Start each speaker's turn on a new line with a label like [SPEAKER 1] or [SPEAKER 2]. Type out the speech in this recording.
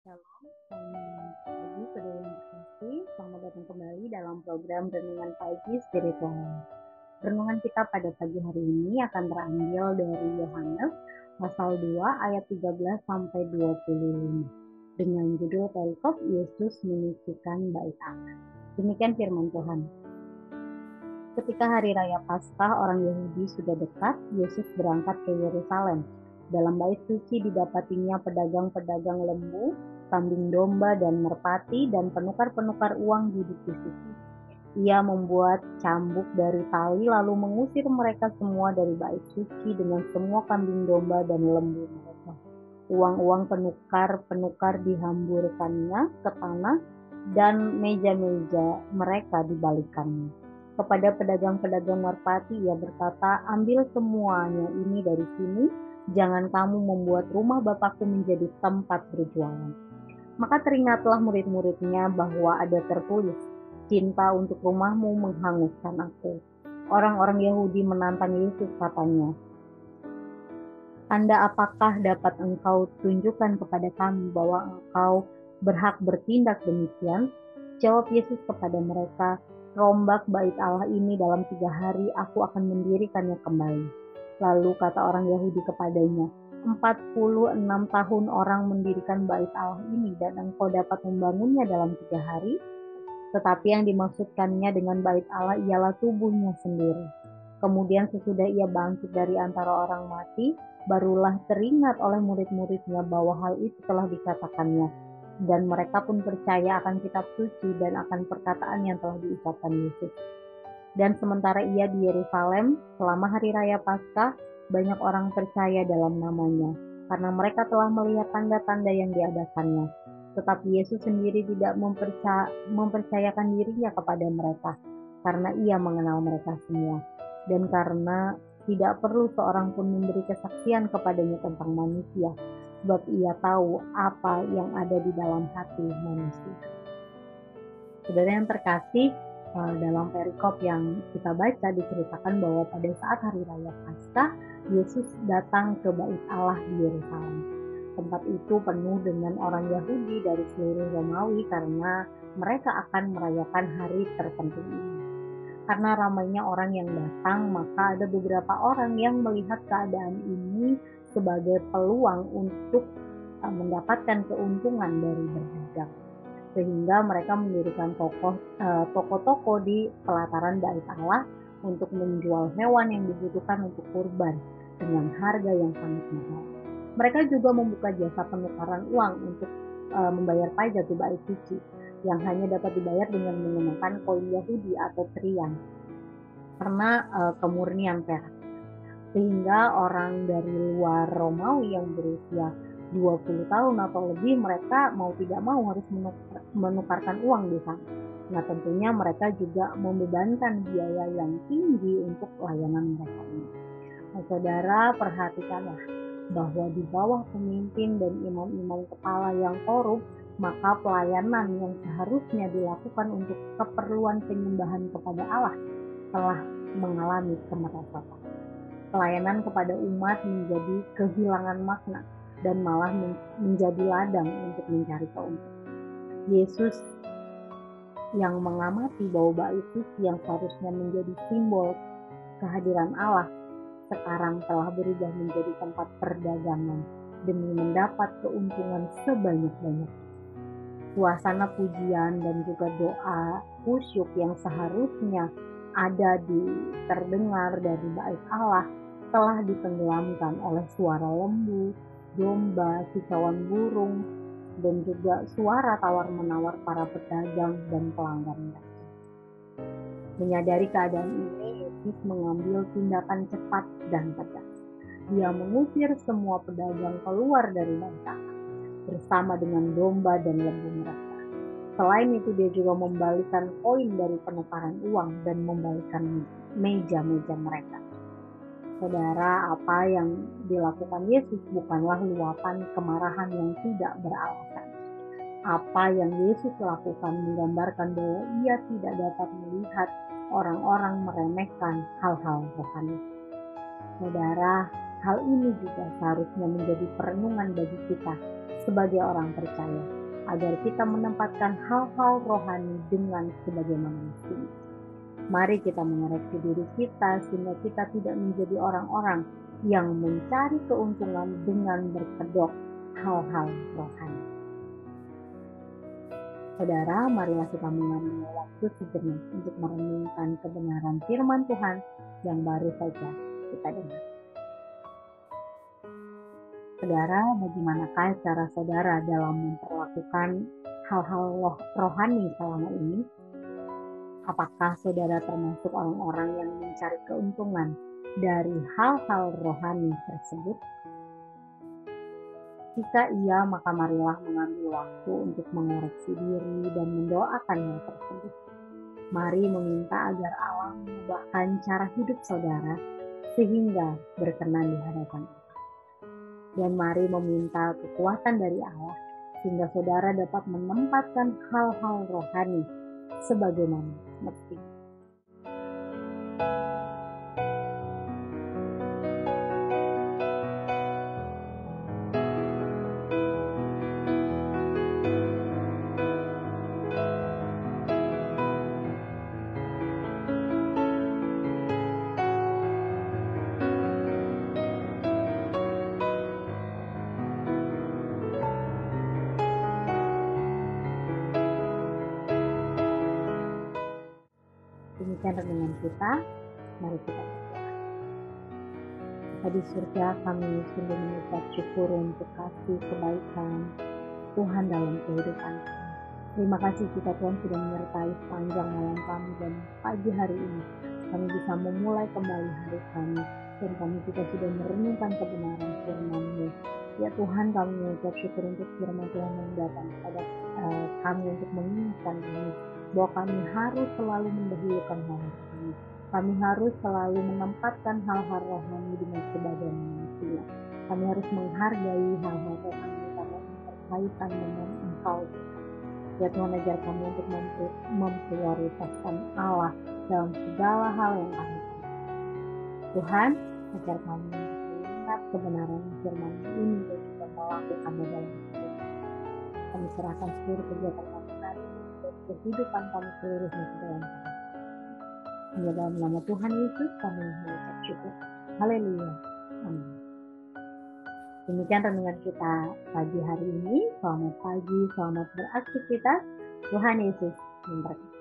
[SPEAKER 1] Shalom, selamat pagi saudara yang terkasih. Selamat datang kembali dalam program Renungan Pagi Spiritual. Renungan kita pada pagi hari ini akan terambil dari Yohanes pasal 2 ayat 13 sampai 25 dengan judul perikop Yesus menisukan bait Allah. Demikian firman Tuhan. Ketika hari raya Paskah orang Yahudi sudah dekat, Yesus berangkat ke Yerusalem. Dalam bait suci didapatinya pedagang-pedagang lembu, kambing domba dan merpati, dan penukar-penukar uang duduk di situ. Ia membuat cambuk dari tali lalu mengusir mereka semua dari bait suci dengan semua kambing domba dan lembu mereka. Uang-uang penukar-penukar dihamburkannya ke tanah dan meja-meja mereka dibalikannya. Kepada pedagang-pedagang merpati ia berkata, "Ambil semuanya ini dari sini, jangan kamu membuat rumah Bapakku menjadi tempat berjualan." Maka teringatlah murid-muridnya bahwa ada tertulis, "Cinta untuk rumahmu menghanguskan aku." Orang-orang Yahudi menantang Yesus, katanya, "Tanda apakah dapat engkau tunjukkan kepada kami bahwa engkau berhak bertindak demikian?" Jawab Yesus kepada mereka, "Rombak bait Allah ini dalam 3 hari aku akan mendirikannya kembali." Lalu kata orang Yahudi kepadanya, 46 tahun orang mendirikan bait Allah ini dan engkau dapat membangunnya dalam 3 hari? Tetapi yang dimaksudkannya dengan bait Allah ialah tubuhnya sendiri. Kemudian sesudah ia bangkit dari antara orang mati, barulah teringat oleh murid-muridnya bahwa hal itu telah dikatakannya. Dan mereka pun percaya akan kitab suci dan akan perkataan yang telah diucapkan Yesus. Dan sementara ia di Yerusalem, selama hari raya Paskah, banyak orang percaya dalam namanya, karena mereka telah melihat tanda-tanda yang diadakannya. Tetapi Yesus sendiri tidak mempercayakan dirinya kepada mereka, karena ia mengenal mereka semua. Dan karena tidak perlu seorang pun memberi kesaksian kepadanya tentang manusia, sebab ia tahu apa yang ada di dalam hati manusia. Saudara yang terkasih, dalam perikop yang kita baca diceritakan bahwa pada saat hari raya Paskah, Yesus datang ke bait Allah di Yerusalem. Tempat itu penuh dengan orang Yahudi dari seluruh Romawi karena mereka akan merayakan hari terpenting ini. Karena ramainya orang yang datang, maka ada beberapa orang yang melihat keadaan ini sebagai peluang untuk mendapatkan keuntungan dari berdagang. Sehingga mereka mendirikan toko-toko di pelataran bait Allah untuk menjual hewan yang dibutuhkan untuk kurban dengan harga yang sangat mahal. Mereka juga membuka jasa penukaran uang untuk membayar pajak di bait suci yang hanya dapat dibayar dengan menggunakan koin Yahudi atau trian karena kemurnian perak. Sehingga orang dari luar Romawi yang berusia 20 tahun atau lebih, mereka mau tidak mau harus menukarkan uang di sana. Nah, tentunya mereka juga membebankan biaya yang tinggi untuk layanan mereka ini. Nah, saudara, perhatikanlah bahwa di bawah pemimpin dan imam-imam kepala yang korup, maka pelayanan yang seharusnya dilakukan untuk keperluan penyembahan kepada Allah telah mengalami kemerosotan. Pelayanan kepada umat menjadi kehilangan makna dan malah menjadi ladang untuk mencari keuntungan. Yesus yang mengamati bahwa bait suci yang seharusnya menjadi simbol kehadiran Allah sekarang telah berubah menjadi tempat perdagangan demi mendapat keuntungan sebanyak-banyak. Suasana pujian dan juga doa khusyuk yang seharusnya ada terdengar dari bait Allah telah ditenggelamkan oleh suara lembu, domba, kicauan burung, dan juga suara tawar-menawar para pedagang dan pelanggan. Menyadari keadaan ini, Yesus mengambil tindakan cepat dan tegas. Dia mengusir semua pedagang keluar dari bait Allah bersama dengan domba dan lembu mereka. Selain itu, dia juga membalikan koin dari penukaran uang dan membalikan meja-meja mereka. Saudara, apa yang dilakukan Yesus bukanlah luapan kemarahan yang tidak beralasan. Apa yang Yesus lakukan menggambarkan bahwa ia tidak dapat melihat orang-orang meremehkan hal-hal rohani. Saudara, hal ini juga seharusnya menjadi perenungan bagi kita sebagai orang percaya, agar kita menempatkan hal-hal rohani dengan sebagaimana mestinya. Mari kita mengoreksi diri kita sehingga kita tidak menjadi orang-orang yang mencari keuntungan dengan berkedok hal-hal rohani. Saudara, marilah kita mengambil waktu sejenak untuk merenungkan kebenaran firman Tuhan yang baru saja kita dengar. Saudara, bagaimanakah cara saudara dalam memperlakukan hal-hal rohani selama ini? Apakah saudara termasuk orang-orang yang mencari keuntungan dari hal-hal rohani tersebut? Jika iya, maka marilah mengambil waktu untuk mengoreksi diri dan mendoakan hal tersebut. Mari meminta agar Allah mengubahkan cara hidup saudara sehingga berkenan di hadapan Allah. Dan mari meminta kekuatan dari Allah sehingga saudara dapat menempatkan hal-hal rohani sebagaimana mestinya. Demikian renungan kita, mari kita berdoa. Bapa di surga, kami sungguh mengucap syukur untuk kasih kebaikan Tuhan dalam kehidupan kami. Terima kasih jika Tuhan sudah menyertai sepanjang malam kami dan pagi hari ini kami bisa memulai kembali hari kami dan kami juga sudah merenungkan kebenaran firman-Mu. Ya Tuhan, kami mengucap syukur untuk firman Tuhan yang datang kepada kami untuk mengingatkan kami bahwa kami harus selalu mendahulukan hal-hal rohani. Kami harus selalu menempatkan hal-hal rohani dengan sebagaimana mestinya. Kami harus menghargai hal-hal rohani karena ini berkaitan dengan Engkau. Ya Tuhan, ajar kami untuk memprioritaskan Allah dalam segala hal yang kami lakukan. Tuhan, ajar kami untuk mengingat kebenaran firman ini dan juga melakukannya dalam hidup. Kami serahkan seluruh kegiatan kami hari ini dan kehidupan kami seluruhnya ke dalam tangan. Hanya dalam nama Tuhan Yesus kami mengucap syukur. Haleluya. Amin. Demikian renungan kita pagi hari ini. Selamat pagi, selamat beraktivitas. Tuhan Yesus memberkati.